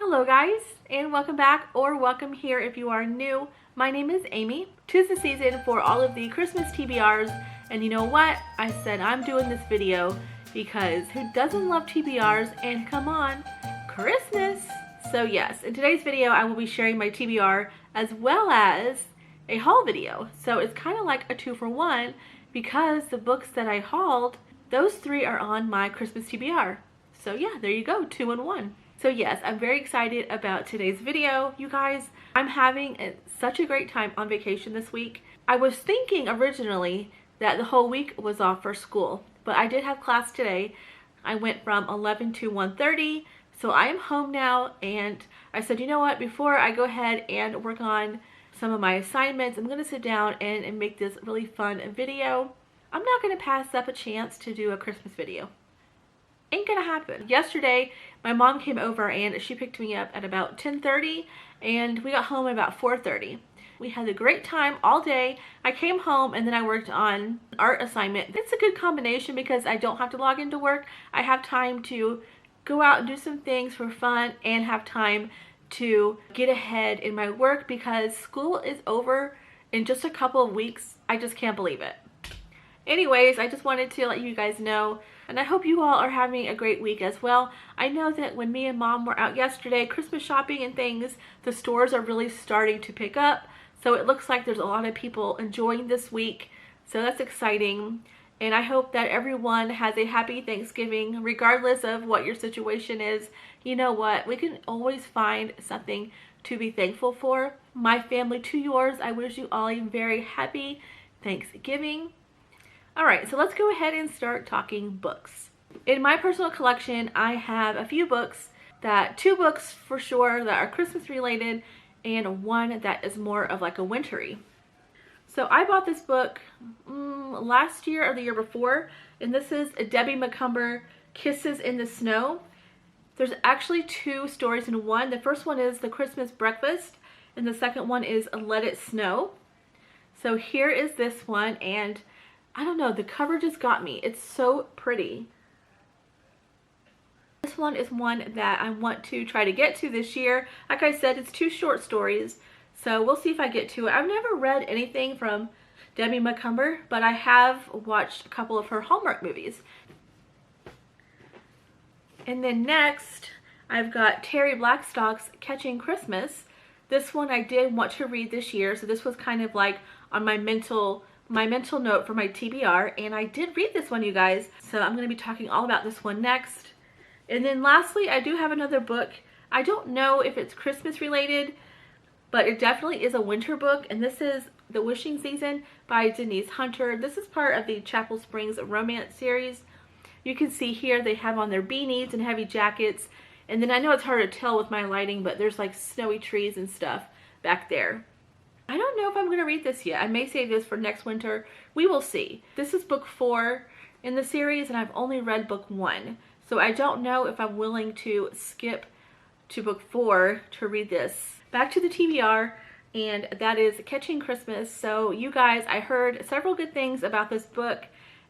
Hello guys, and welcome back, or welcome here if you are new. My name is Amy. 'Tis the season for all of the Christmas TBRs, and you know what? I said I'm doing this video because who doesn't love TBRs, and come on, Christmas! So yes, in today's video I will be sharing my TBR as well as a haul video. So it's kind of like a 2-for-1 because the books that I hauled, those three are on my Christmas TBR. So yeah, there you go, 2 in 1. So yes, I'm very excited about today's video. You guys, I'm having such a great time on vacation this week. I was thinking originally that the whole week was off for school, but I did have class today. I went from 11 to 1:30, so I am home now, and I said, you know what, before I go ahead and work on some of my assignments, I'm gonna sit down and make this really fun video. I'm not gonna pass up a chance to do a Christmas video. Ain't gonna happen. Yesterday, my mom came over and she picked me up at about 10:30 and we got home at about 4:30. We had a great time all day. I came home and then I worked on an art assignment. It's a good combination because I don't have to log into work. I have time to go out and do some things for fun and have time to get ahead in my work because school is over in just a couple of weeks. I just can't believe it. Anyways, I just wanted to let you guys know, and I hope you all are having a great week as well. I know that when me and mom were out yesterday Christmas shopping and things, the stores are really starting to pick up. So it looks like there's a lot of people enjoying this week. So that's exciting. And I hope that everyone has a happy Thanksgiving, regardless of what your situation is. You know what? We can always find something to be thankful for. My family to yours, I wish you all a very happy Thanksgiving. Alright, so let's go ahead and start talking books. In my personal collection, I have a few books, two books for sure that are Christmas related, and one that is more of like a wintry. So I bought this book last year or the year before, and this is Debbie Macomber, Kisses in the Snow. There's actually two stories in one. The first one is The Christmas Breakfast, and the second one is Let It Snow. So here is this one, and I don't know, the cover just got me. It's so pretty. This one is one that I want to try to get to this year. Like I said, it's two short stories, so we'll see if I get to it. I've never read anything from Debbie Macomber, but I have watched a couple of her Hallmark movies. And then next, I've got Terry Blackstock's Catching Christmas. This one I did want to read this year, so this was kind of like on my mental note for my TBR, and I did read this one, you guys. So I'm going to be talking all about this one next. And then lastly, I do have another book. I don't know if it's Christmas related, but it definitely is a winter book, and this is The Wishing Season by Denise Hunter. This is part of the Chapel Springs romance series. You can see here they have on their beanies and heavy jackets, and then I know it's hard to tell with my lighting, but there's like snowy trees and stuff back there. I don't know if I'm going to read this yet. I may save this for next winter. We will see. This is book 4 in the series, and I've only read book 1. So I don't know if I'm willing to skip to book 4 to read this. Back to the TBR, and that is Catching Christmas. So you guys, I heard several good things about this book,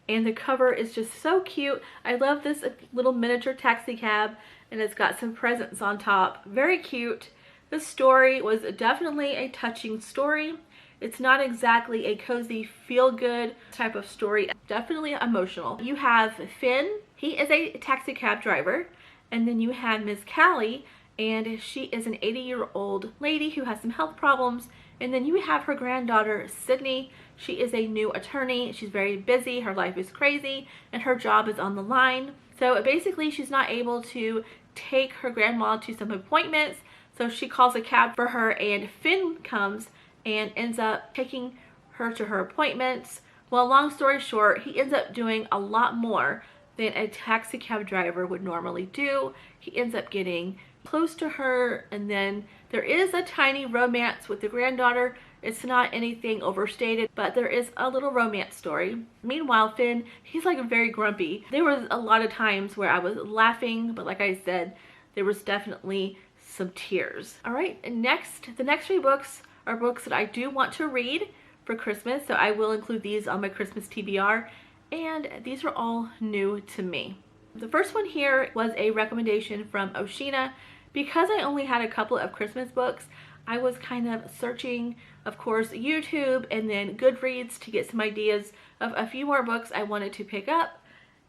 and the cover is just so cute. I love this little miniature taxi cab, and it's got some presents on top. Very cute. The story was definitely a touching story. It's not exactly a cozy, feel-good type of story. Definitely emotional. You have Finn. He is a taxi cab driver. And then you have Miss Callie, and she is an 80-year-old lady who has some health problems. And then you have her granddaughter, Sydney. She is a new attorney. She's very busy. Her life is crazy, and her job is on the line. So basically, she's not able to take her grandma to some appointments. So she calls a cab for her, and Finn comes and ends up taking her to her appointments. Well, long story short, he ends up doing a lot more than a taxi cab driver would normally do. He ends up getting close to her, and then there is a tiny romance with the granddaughter. It's not anything overstated, but there is a little romance story. Meanwhile, Finn, he's like very grumpy. There was a lot of times where I was laughing, but like I said, there was definitely some tears. All right, and the next 3 books are books that I do want to read for Christmas, so I will include these on my Christmas TBR, and these are all new to me. The first one here was a recommendation from Oshina. Because I only had a couple of Christmas books, I was kind of searching, of course, YouTube and then Goodreads to get some ideas of a few more books I wanted to pick up.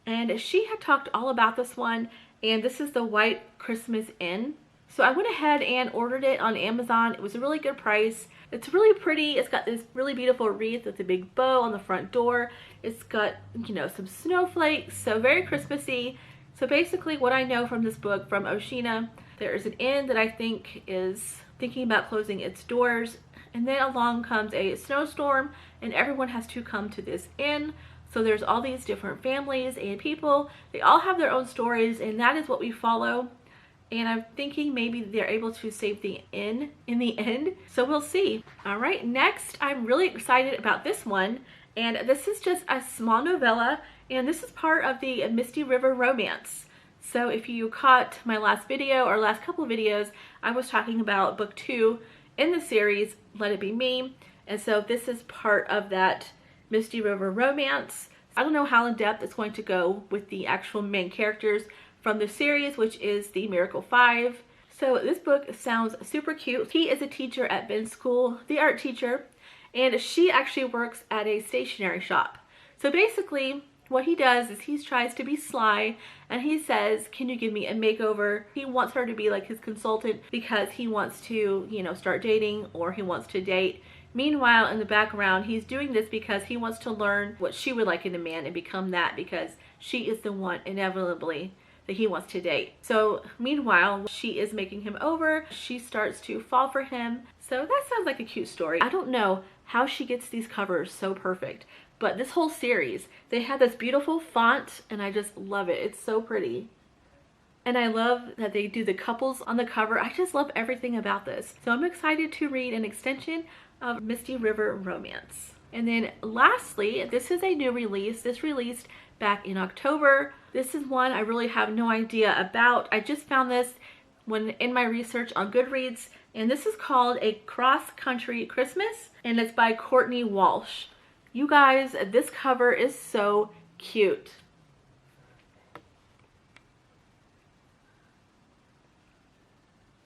And she had talked all about this one, and this is The White Christmas Inn. So I went ahead and ordered it on Amazon. It was a really good price. It's really pretty. It's got this really beautiful wreath with a big bow on the front door. It's got, you know, some snowflakes, so very Christmassy. So basically what I know from this book from Oshina, there is an inn that I think is thinking about closing its doors, and then along comes a snowstorm and everyone has to come to this inn. So there's all these different families and people. They all have their own stories, and that is what we follow. And I'm thinking maybe they're able to save the inn in the end. So we'll see. All right, next, I'm really excited about this one. And this is just a small novella, and this is part of the Misty River romance. So if you caught my last video or last couple of videos, I was talking about book 2 in the series, Let It Be Me. And so this is part of that Misty River romance. I don't know how in depth it's going to go with the actual main characters from the series, which is the Miracle 5. So this book sounds super cute. He is a teacher at Ben's school, the art teacher, and she actually works at a stationery shop. So basically what he does is he tries to be sly, and he says, can you give me a makeover? He wants her to be like his consultant because he wants to, you know, start dating, or he wants to date. Meanwhile, in the background, he's doing this because he wants to learn what she would like in a man and become that, because she is the one inevitably that he wants to date. So meanwhile, she is making him over. She starts to fall for him. So that sounds like a cute story. I don't know how she gets these covers so perfect, but this whole series, they have this beautiful font, and I just love it. It's so pretty. And I love that they do the couples on the cover. I just love everything about this. So I'm excited to read an extension of Misty River Romance. And then lastly, this is a new release. This released back in October. This is one I really have no idea about. I just found this when in my research on Goodreads, and this is called A Cross Country Christmas, and it's by Courtney Walsh. You guys, this cover is so cute.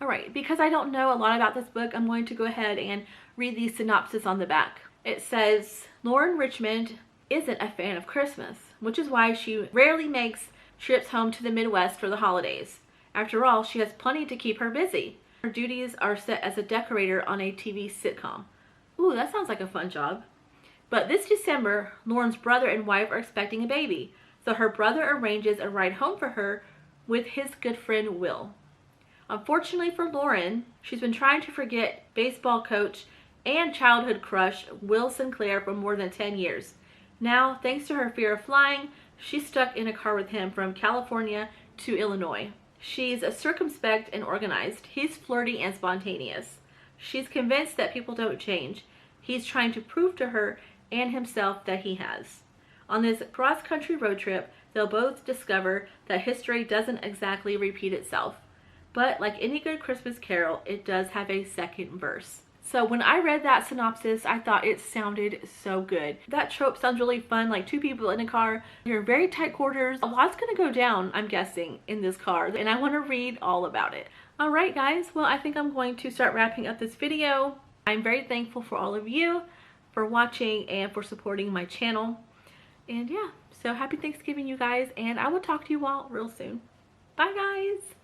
All right, because I don't know a lot about this book, I'm going to go ahead and read the synopsis on the back. It says, Lauren Richmond isn't a fan of Christmas, which is why she rarely makes trips home to the Midwest for the holidays. After all, she has plenty to keep her busy. Her duties are set as a decorator on a TV sitcom. Ooh, that sounds like a fun job. But this December, Lauren's brother and wife are expecting a baby, so her brother arranges a ride home for her with his good friend Will. Unfortunately for Lauren, she's been trying to forget baseball coach and childhood crush Will Sinclair for more than 10 years. Now, thanks to her fear of flying, she's stuck in a car with him from California to Illinois. She's circumspect and organized. He's flirty and spontaneous. She's convinced that people don't change. He's trying to prove to her and himself that he has. On this cross-country road trip, they'll both discover that history doesn't exactly repeat itself. But like any good Christmas carol, it does have a second verse. So when I read that synopsis, I thought it sounded so good. That trope sounds really fun, like two people in a car. You're in very tight quarters. A lot's gonna go down, I'm guessing, in this car, and I wanna read all about it. All right, guys, well, I think I'm going to start wrapping up this video. I'm very thankful for all of you for watching and for supporting my channel. And yeah, so happy Thanksgiving, you guys, and I will talk to you all real soon. Bye, guys.